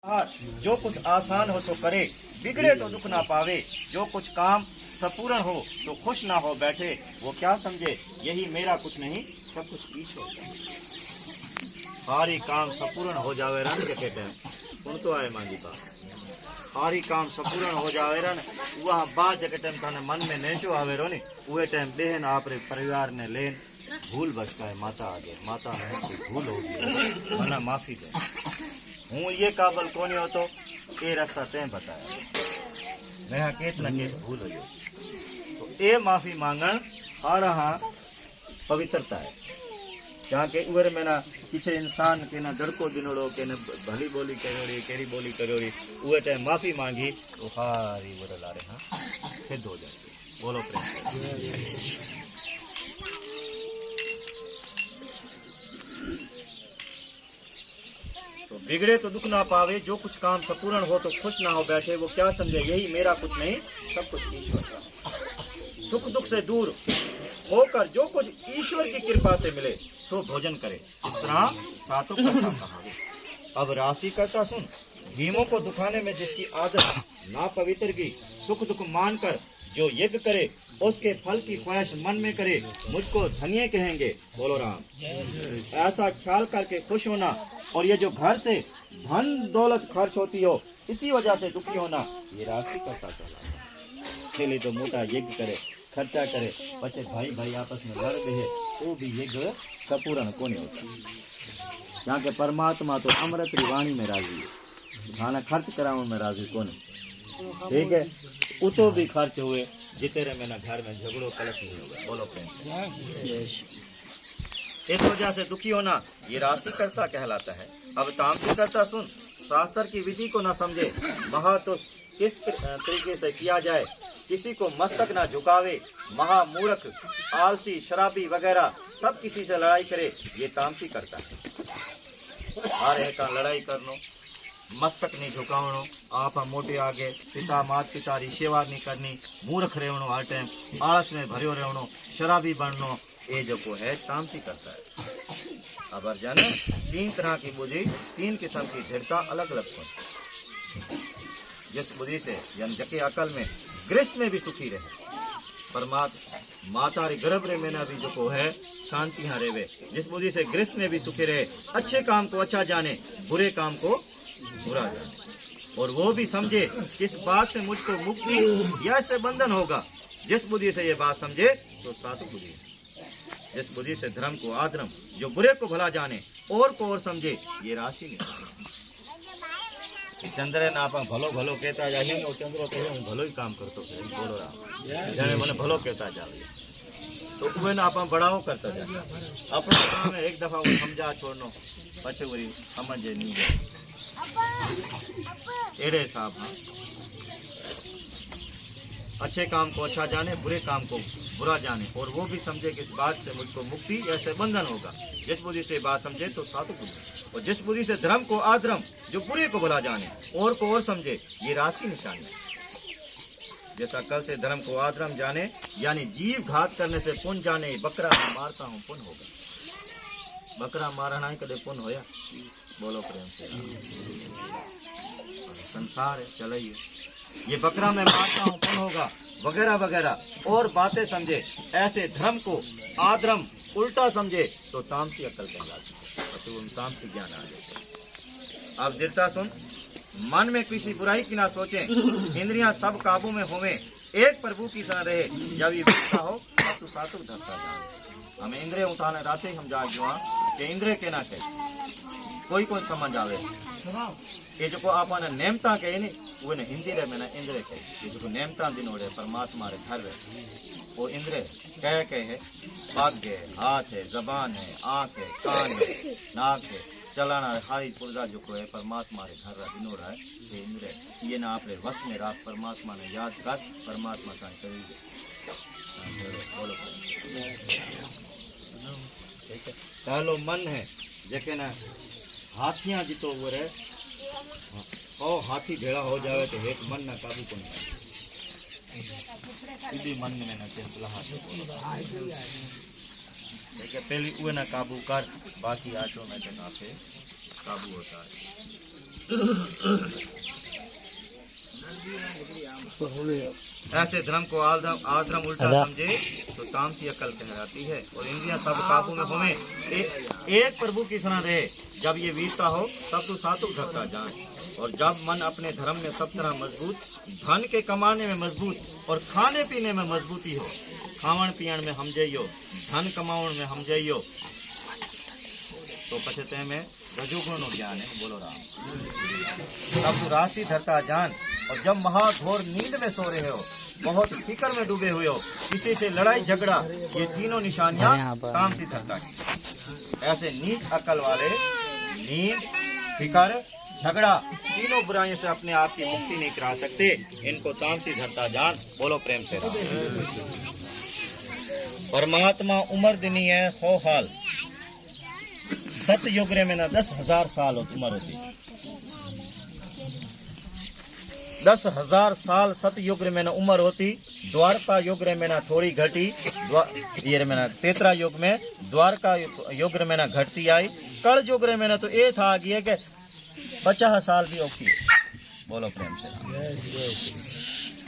जो कुछ आसान हो सो करे, बिगड़े तो दुख ना पावे। जो कुछ काम सपूर्ण हो तो खुश ना हो बैठे, वो क्या समझे यही मेरा कुछ नहीं सब कुछ ईश्वर का। सारी काम सपूर्ण हो जावे रन के कहते हैं कौन तो आए मांगी बात। सारी काम सपूर्ण हो जावे रन वह बात जगह टाइम थाने मन में नेचो आवे रो नी उहे टाइम बहन आपरे परिवार ने लेन भूल बचता है माता आगे माता में कोई भूल होगी मना माफी दे। हूँ ये काबल कोनी होतो ये रास्ता तैं बताया मैं केत न केत भूल हो तो ए माफी मांगण हारा हाँ पवित्रता है। जहाँ के उवर में ना किसी इंसान के ना दड़को दिनोड़ो के न भली बोली करोड़ी केरी बोली करोड़ी उहे चाहे माफी मांगी तो हारी उवर लारे हाँ सिद्ध हो जाती। बोलो प्रेम। तो बिगड़े तो दुख ना पावे, जो कुछ काम सपूर्ण हो तो खुश ना हो बैठे, वो क्या समझे यही मेरा कुछ नहीं सब कुछ ईश्वर का। सुख दुख से दूर होकर जो कुछ ईश्वर की कृपा से मिले सो भोजन करे, इस तरह सातों करता कहावे। अब राशि करता सुन, भीमों को दुखाने में जिसकी आदत ना पवित्र की, सुख दुख मानकर जो यज्ञ करे उसके फल की ख्वाहिश मन में करे, मुझको धन्य कहेंगे। बोलो राम। ऐसा ख्याल करके खुश होना, और ये जो घर से धन दौलत खर्च होती हो इसी वजह से दुखी होना, ये राशि करता कहलाता। पहले तो मोटा यज्ञ करे खर्चा करे पचे भाई भाई आपस में लड़ रहे तो भी यज्ञ सपूर्ण कोने होता। यहाँ के परमात्मा तो अमृत की वाणी में राजी है, खाना खर्च कराने में राजी कोने। ठीक है उतो भी खर्च हुए जितेरे में ना घर में झगड़ो कलश नहीं होगा। बोलो प्रेम। इस वजह से दुखी होना ये राशि करता कहलाता है। अब तामसी करता सुन, शास्त्र की विधि को न समझे, महा तो किस तरीके से किया जाए, किसी को मस्तक ना झुकावे, महामूर्ख आलसी शराबी वगैरह सब किसी से लड़ाई करे, ये तामसी करता है। हारे का लड़ाई करनो, मस्तक नहीं झुकावनो, आप मोटे आगे पिता मात पिता री सेवा नहीं करनी, मूर्ख रहनो, हर टाइम आलस में भरियो रहनो, शराबी बननो, ये जो को है तामसी करता है। अब अर्जन तीन तरह की बुद्धि, तीन किस्म की दृढ़ता अलग अलग हो। जिस बुद्धि से जन जके अकल में गृहस्थ में भी सुखी रहे, परमात्मा माता रे गर्भ रे में भी जो को है शांति यहाँ रेवे। जिस बुद्धि से गृहस्थ में भी सुखी रहे, अच्छे काम को अच्छा जाने, बुरे काम को बुरा जाने, और वो भी समझे किस बात से मुझको मुक्ति या से बंधन होगा। जिस बुद्धि से ये बात समझे तो साधु बुद्धि। जिस बुद्धि से धर्म को आधर्म, जो बुरे को भला जाने और को और समझे, ये राशि नहीं। चंद्र ना आप भलो भलो कहता जाए और चंद्रो कहे हूँ भलो ही काम करतो बोलो राम जाने मैंने भलो कहता जाए तो उहे ना आप बढ़ावो करता जाए। अपने काम में एक दफा वो समझा छोड़नो पछे वरी समझे नहीं एड़े साहब। हाँ अच्छे काम को अच्छा जाने, बुरे काम को बुरा जाने, और वो भी समझे कि इस बात से मुझको मुक्ति ऐसे बंधन होगा। जिस बुद्धि से बात समझे तो साधु बुद्धि, और जिस बुद्धि से धर्म को आधर्म, जो बुरे को भला जाने और को और समझे, ये राशि निशानी। जैसा कल से धर्म को आधर्म जाने यानी जीव घात करने से पुण्य जाने, बकरा मारता हूँ पुण्य होगा। बकरा मारना ही कदे पुण्य होया। बोलो प्रेम से। संसार है चलाइए, ये बकरा मैं मारता हूँ पुण्य होगा वगैरह वगैरह और बातें समझे, ऐसे धर्म को आधर्म उल्टा समझे तो तामसी अकल कहलाती है, तो तामसी ज्ञान आ जाते। अब दृढ़ता सुन, मन में किसी बुराई की ना सोचे, इंद्रियां सब काबू में होवे, एक प्रभु की सा रहे, जब ये विद्या हो तब तो सातु धरता जाए। हमें इंद्रिय उठाने राते हम जाग जो कि इंद्रिय के ना कहे कोई कौन समझ आवे। ये जो आपने नेमता कहे नी वो ने हिंदी रे में ना इंद्रिय कहे, ये जो नेमता दिन ओढ़े परमात्मा रे घर रे वो इंद्रिय कह है, भाग्य है, हाथ है, जबान है, आंख है, कान है, नाक है, चलाना हारी पुर्जा जो को है परमात्मा रे घर रा दिनोड़ा है, ये इंद्रिय ये ना आपरे वश में राख, परमात्मा ने याद कर, परमात्मा का करी। पहलो मन है जेके ना हाथियां जीतो वो रे, और हाथी भेड़ा हो जावे तो हेठ मन ना काबू को नहीं मन में ना चंचला देखिए पहली उहे ना काबू कर, बाकी आटो में तो ना पे काबू होता है। ऐसे धर्म को आधर्म उल्टा समझे तो तामसी अकल कहलाती है। और इंद्रियां सब काबू में होवे, एक प्रभु की शरण रहे। जब ये वीरता हो तब तो सातुक धरता जाए। और जब मन अपने धर्म में सब तरह मजबूत, धन के कमाने में मजबूत और खाने पीने में मजबूती हो, खावन पीण में हम जइयो, धन कमावन में हम जइयो, तो पछते में रजोगुण नो ज्ञान है। बोलो राम। तब तो राशि धरता जान। और जब महाघोर नींद में सो रहे हो, बहुत फिक्र में डूबे हुए हो, किसी से लड़ाई झगड़ा, ये तीनों निशानियां तामसी धरता की। ऐसे नीच अकल वाले नींद, फिक्र, झगड़ा, तीनों बुराइयों से अपने आप की मुक्ति नहीं करा सकते। इनको तामसी धरता जान। बोलो प्रेम से राम। परमात्मा उम्र दिनी है हो हाल, सत युग में ना 10,000 साल उम्र होती। 10,000 साल सत युग में ना उम्र होती। द्वारका युग में ना थोड़ी घटी, ये में ना तेतरा युग में, द्वारका युग में ना घटती आई। कल युग में ना तो ये था कि 50 साल भी औखी। बोलो प्रेम से।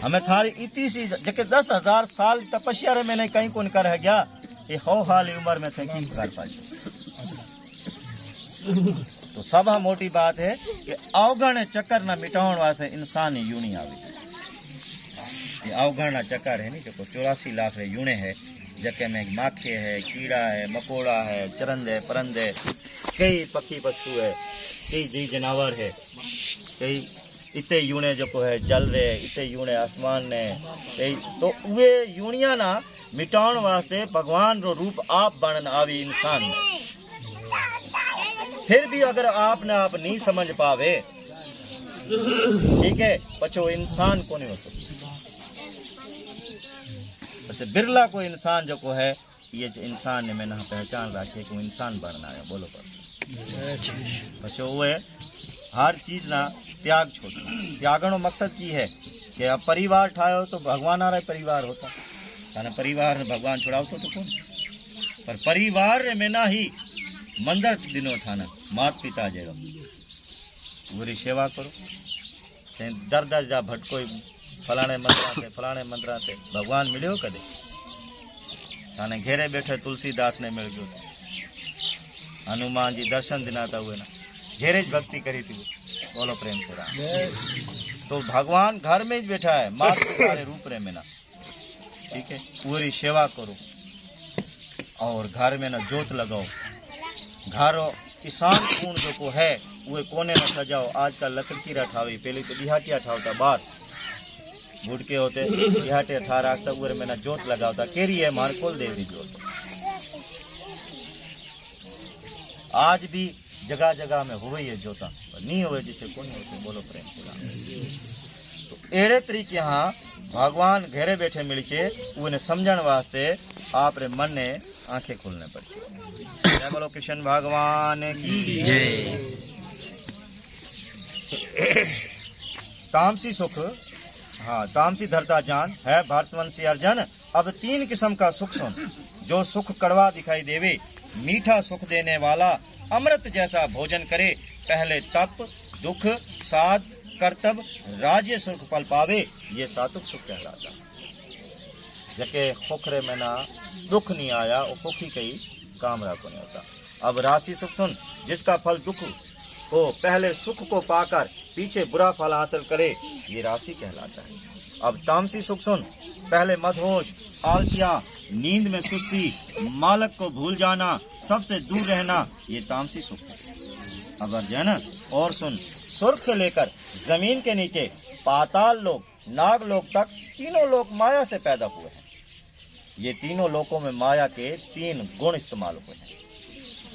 हमें थारी इतनी सी जबकि 10,000 साल तपस्या रे मैंने कहीं कौन कर है गया, ये हो हाल उम्र में थे की कर पाई। तो सब मोटी बात है कि अवगण चक्कर न मिटाउण वास्ते इंसान यूणी आवी। ये अवगण चक्कर है नी जो 84 लाख यूणे है, जके में माखे है, कीड़ा है, मकोड़ा है, चरंद है, परंद है, कई पक्षी पशु है, कई जी जानवर है, कई इते यूणे जो है जल रे, इते यूणे आसमान ने। तो वे यूणिया ना मिटाउण वास्ते भगवान रो रूप आप बनन आवी इंसान में। फिर भी अगर आपने आप नहीं समझ पावे, ठीक है, पछो इंसान को नहीं हो सकता। अच्छा बिरला कोई इंसान जो को है, ये जो इंसान ने मैंने पहचान रखे को इंसान बनना है। बोलो पछो वो है हर चीज ना त्याग छोड़। त्यागनो मकसद की है कि अब परिवार ठायो तो भगवान आ रहा परिवार होता, खाना परिवार ने भगवान छुड़ाओ तो कौन। पर परिवार में ना ही मंदिर दिनों थाना मात पिता जेरो बुरी सेवा करो। दर दर जा भटको फलाने मंदिर से भगवान मिलो कदे, थाने घेरे बैठे तुलसीदास ने मिल गयो, हनुमान जी दर्शन दिनाता हुए ना घेरे ज भक्ति करी थी। बोलो प्रेम से राम। तो भगवान घर में ही बैठा है, मात पिता रे रूप रे में ना, ठीक है, पूरी सेवा करो और घर में ना जोत लगाओ। घरो किसान पूर्ण जो को है वो कोने न सजाओ। आजकल लकड़ी की ठावी, पहले तो दिहाटिया ठावता, बार गुड़के होते दिहाटे ठा रखता, उरे में ना जोत लगावता। केरी है मार कुल देवी जोत। आज भी जगह जगह में हुई है जोता, नहीं हुए जिसे कौन होते। बोलो प्रेम से। तो एड़े तरीके यहाँ भगवान घेरे बैठे मिलके उन्हें समझण वास्ते आप रे मन ने आंखें खोलने पड़ती। जय बोलो कृष्ण भगवान की जय। तामसी सुख, हाँ तामसी धरता जान है भारतवंशी अर्जन। अब 3 किस्म का सुख सुन, जो सुख कड़वा दिखाई देवे, मीठा सुख देने वाला अमृत जैसा भोजन करे। पहले तप, दुख, साध, कर्तव्य, राज्य सुख पल पावे, ये सातुक सुख कहलाता। जके खोखरे में ना दुख नहीं आया, वो खुखी कई काम को नहीं होता। अब राशि सुख सुन, जिसका फल दुख हो, पहले सुख को पाकर पीछे बुरा फल हासिल करे, ये राशि कहलाता है। अब तामसी सुख सुन, पहले मदहोश, आलसिया, नींद में सुस्ती, मालक को भूल जाना, सबसे दूर रहना, ये तामसी सुख है। अगर जन और सुन, स्वर्ग से लेकर जमीन के नीचे पाताल लोक, नाग लोक तक तीनों लोक माया से पैदा हुए हैं। ये तीनों लोकों में माया के 3 गुण इस्तेमाल हुए हैं।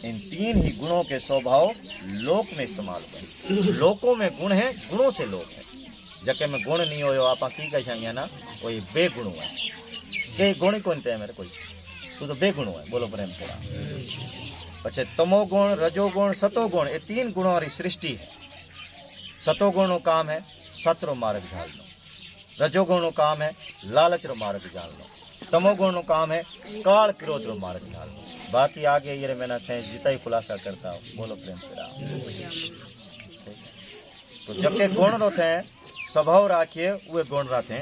इन 3 ही गुणों के स्वभाव लोक में इस्तेमाल हुए हैं। लोकों में गुण है, गुणों से लोक है। जके में गुण नहीं हो आप की कह ना, वो ये बेगुण है। के गुण कौन थे मेरे कोई, तू तो बेगुण है। बोलो प्रेम से। पछे तमोगुण, रजोगुण, सतोगुण, ये 3 गुणों वाली सृष्टि है। सतोगुण नो काम है सत रो मार्ग झालनो, रजोगुण नो काम है लालच रो मार्ग झालनो, तमोगुण नो काम है काल क्रोध रो मार्ग झालनो। बाकी आगे ये मैंने जितना ही खुलासा करता हूँ। बोलो प्रेम से राम। तो जके गुण रो थे स्वभाव राखिए वे गुण रा थे।